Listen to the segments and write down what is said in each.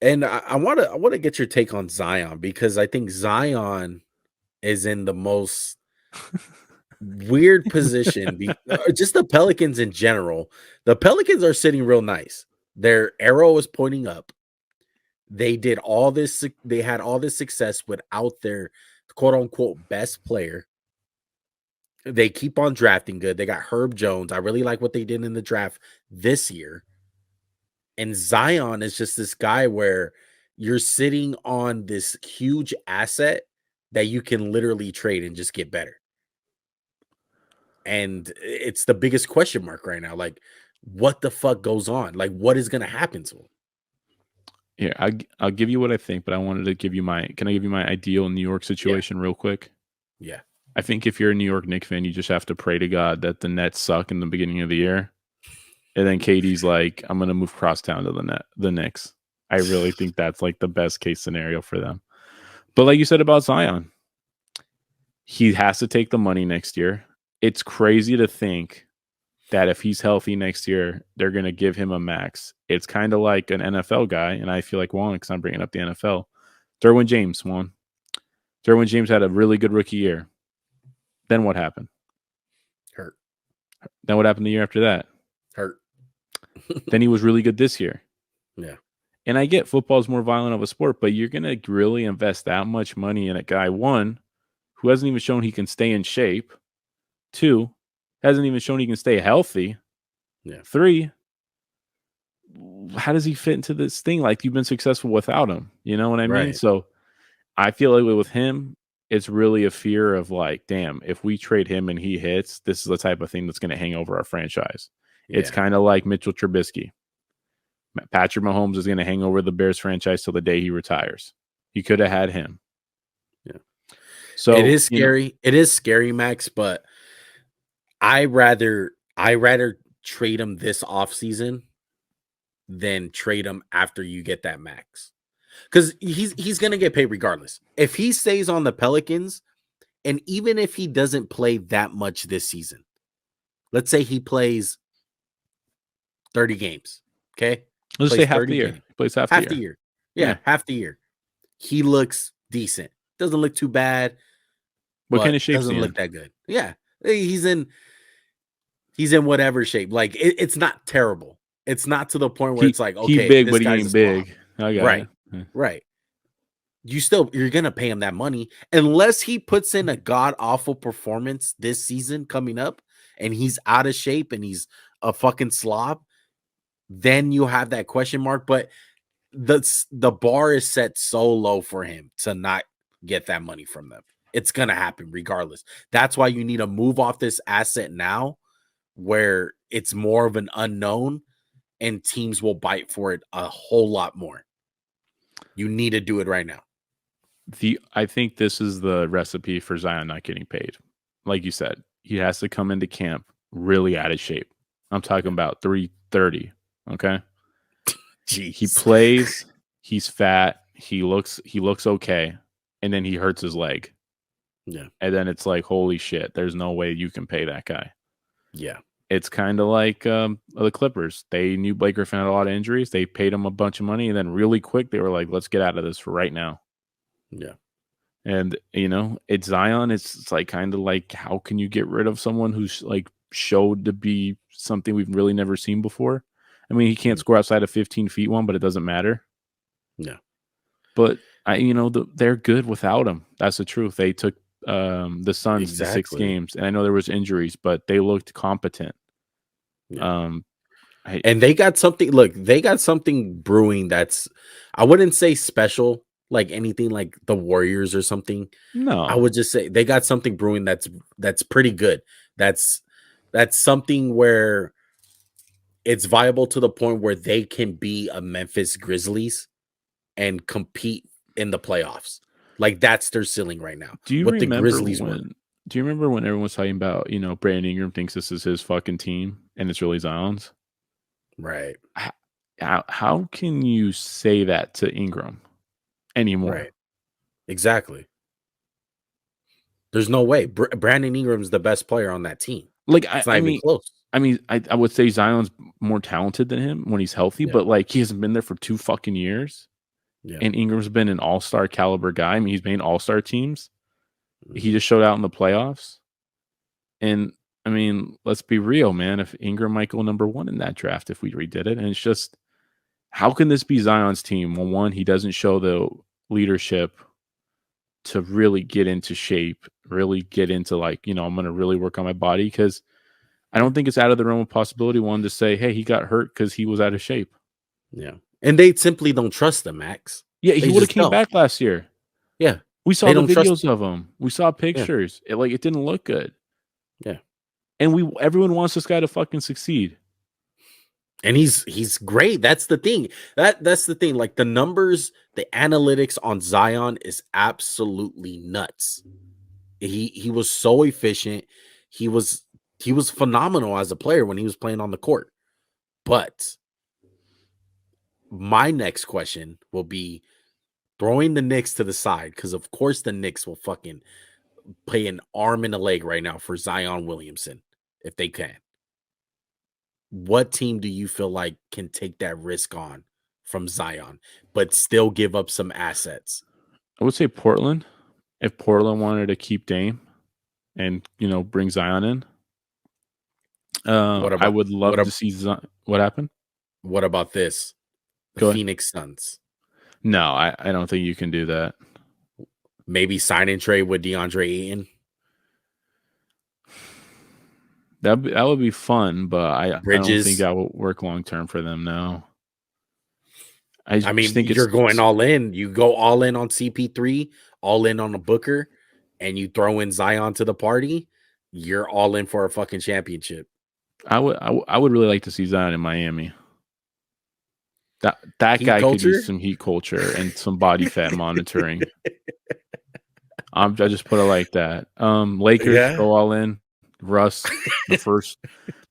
And I want to get your take on Zion because I think Zion is in the most weird position. Just the Pelicans in general. The Pelicans are sitting real nice. Their arrow is pointing up. They did all this. They had all this success without their quote unquote best player. They keep on drafting good. They got Herb Jones. I really like what they did in the draft this year. And Zion is just this guy where you're sitting on this huge asset that you can literally trade and just get better. And it's the biggest question mark right now. Like, what the fuck goes on? Like, what is going to happen to him? Yeah, I'll give you what I think, but I wanted to give you can I give you my ideal New York situation real quick? Yeah. I think if you're a New York Knicks fan, you just have to pray to God that the Nets suck in the beginning of the year. And then KD's like, I'm going to move crosstown to the Knicks. I really think that's like the best case scenario for them. But like you said about Zion, he has to take the money next year. It's crazy to think that if he's healthy next year, they're going to give him a max. It's kind of like an NFL guy, and I feel like Juan, because I'm bringing up the NFL. Derwin James, Juan. Derwin James had a really good rookie year. Then what happened? Hurt. Then what happened the year after that? Hurt. Then he was really good this year. Yeah. And I get football is more violent of a sport, but you're going to really invest that much money in a guy, one, who hasn't even shown he can stay in shape. Two, hasn't even shown he can stay healthy. Yeah. Three, how does he fit into this thing? Like, you've been successful without him. You know what I mean? So I feel like with him, it's really a fear of like, damn, if we trade him and he hits, this is the type of thing that's going to hang over our franchise. Yeah. It's kind of like Mitchell Trubisky. Patrick Mahomes is going to hang over the Bears franchise till the day he retires. You could have had him. Yeah. So it is scary. It is scary, Max, but I rather trade him this offseason than trade him after you get that max. Because he's going to get paid regardless. If he stays on the Pelicans, and even if he doesn't play that much this season, let's say he plays 30 games, okay? Let's say half the year. He plays half the year. Yeah, half the year. He looks decent. Doesn't look too bad. What kind of shape doesn't look that good. Yeah. He's in whatever shape. Like, it's not terrible. It's not to the point where it's like, okay, he's big, but he ain't big. Right. Right. You're gonna pay him that money unless he puts in a god awful performance this season coming up and he's out of shape and he's a fucking slob. Then you have that question mark. But the bar is set so low for him to not get that money from them. It's gonna happen regardless. That's why you need to move off this asset now, where it's more of an unknown, and teams will bite for it a whole lot more. You need to do it right now. I think this is the recipe for Zion not getting paid. Like you said, he has to come into camp really out of shape. I'm talking about 330. Okay. Jeez. He plays, he's fat, he looks okay, and then he hurts his leg. Yeah. And then it's like, holy shit, there's no way you can pay that guy. Yeah. It's kind of like the Clippers. They knew Blake Griffin had a lot of injuries. They paid him a bunch of money, and then really quick, they were like, let's get out of this for right now. Yeah. And, it's Zion. It's like kind of like, how can you get rid of someone who's like showed to be something we've really never seen before? I mean, he can't score outside of 15 feet one, but it doesn't matter. No. But, they're good without him. That's the truth. They took the Suns to 6 games, and I know there was injuries, but they looked competent. Yeah. And they got something. Look, they got something brewing that's, I wouldn't say special, like anything like the Warriors or something. No, I would just say they got something brewing that's pretty good. That's something where it's viable to the point where they can be a Memphis Grizzlies and compete in the playoffs. Like, that's their ceiling right now. Do you remember when everyone was talking about, Brandon Ingram thinks this is his fucking team and it's really Zion's? Right. How can you say that to Ingram anymore? Right. Exactly. There's no way. Brandon Ingram's the best player on that team. Like, it's not even close. I mean, I would say Zion's more talented than him when he's healthy, but like, he hasn't been there for 2 fucking years. Yeah. And Ingram's been an all-star caliber guy. I mean, he's made all-star teams. He Mhm. just showed out in the playoffs. And I mean, let's be real, man. If Ingram might go number 1 in that draft if we redid it. And it's just, how can this be Zion's team? Well, one, he doesn't show the leadership to really get into shape, really get into like, I'm going to really work on my body, because I don't think it's out of the realm of possibility one to say, hey, he got hurt because he was out of shape. Yeah. And they simply don't trust him, Max. Yeah, he They would have just came don't. back last year. Yeah. We saw They the don't trust videos of him. We saw Yeah. pictures. It didn't look good. Yeah. And everyone wants this guy to fucking succeed. And he's great. That's the thing. That's the thing. Like the numbers, the analytics on Zion is absolutely nuts. He was so efficient. He was phenomenal as a player when he was playing on the court. But my next question will be throwing the Knicks to the side, because of course the Knicks will fucking pay an arm and a leg right now for Zion Williamson if they can. What team do you feel like can take that risk on from Zion, but still give up some assets? I would say Portland. If Portland wanted to keep Dame and, bring Zion in, What I about would love to see what happened. what about this? The Go ahead. Phoenix Suns. No, I don't think you can do that. Maybe sign and trade with DeAndre Ayton. That would be fun, but I don't think Bridges. that will work long term for them. No, I I just mean, think you're going all in. You go all in on CP3, all in on a Booker, and you throw in Zion to the party. You're all in for a fucking championship. I would really like to see Zion in Miami. That Heat guy could use culture. some heat culture and some body fat monitoring. I just put it like that. Lakers Yeah. go all in. Russ, the first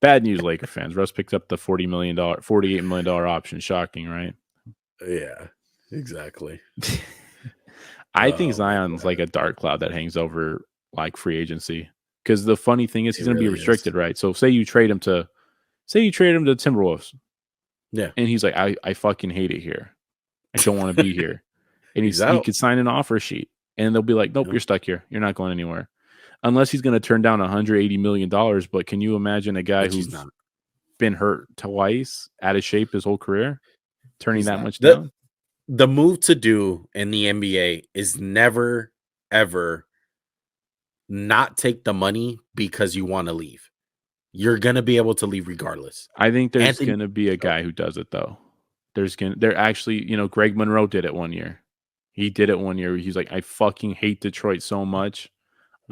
bad news, Laker fans. Russ picked up the $48 million option. Shocking, right? Yeah, exactly. I think Oh my Zion's like God. a dark cloud that hangs over like free agency. Because the funny thing is, he's It going to be really is. restricted, right? So say you trade him to Timberwolves, Yeah, and he's like, I fucking hate it here. I don't want to be here. And he's he out. could sign an offer sheet, and they'll be like, nope, Yep. you're stuck here. You're not going anywhere. Unless he's going to turn down $180 million. But can you imagine a guy Which he's who's not. been hurt twice, out of shape his whole career, turning He's that not. much down? The move to do in the NBA is never, ever not take the money because you want to leave. You're gonna be able to leave regardless. I think there's Anthony, going to be a guy who does it though. They're actually, Greg Monroe did it one year. He did it one year. He's like, I fucking hate Detroit so much.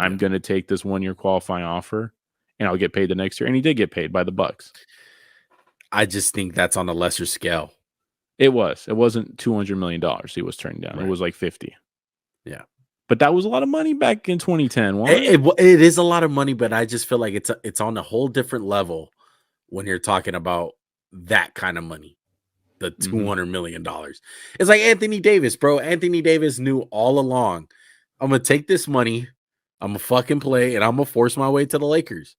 I'm yeah. going to take this 1 year qualifying offer and I'll get paid the next year. And he did get paid by the Bucks. I just think that's on a lesser scale. It wasn't $200 million he was turning down. Right. It was like 50. Yeah. But that was a lot of money back in 2010. It is a lot of money, but I just feel like it's on a whole different level when you're talking about that kind of money. The $200 million. It's like Anthony Davis, bro. Anthony Davis knew all along, I'm gonna take this money, I'm gonna fucking play, and I'm gonna force my way to the Lakers.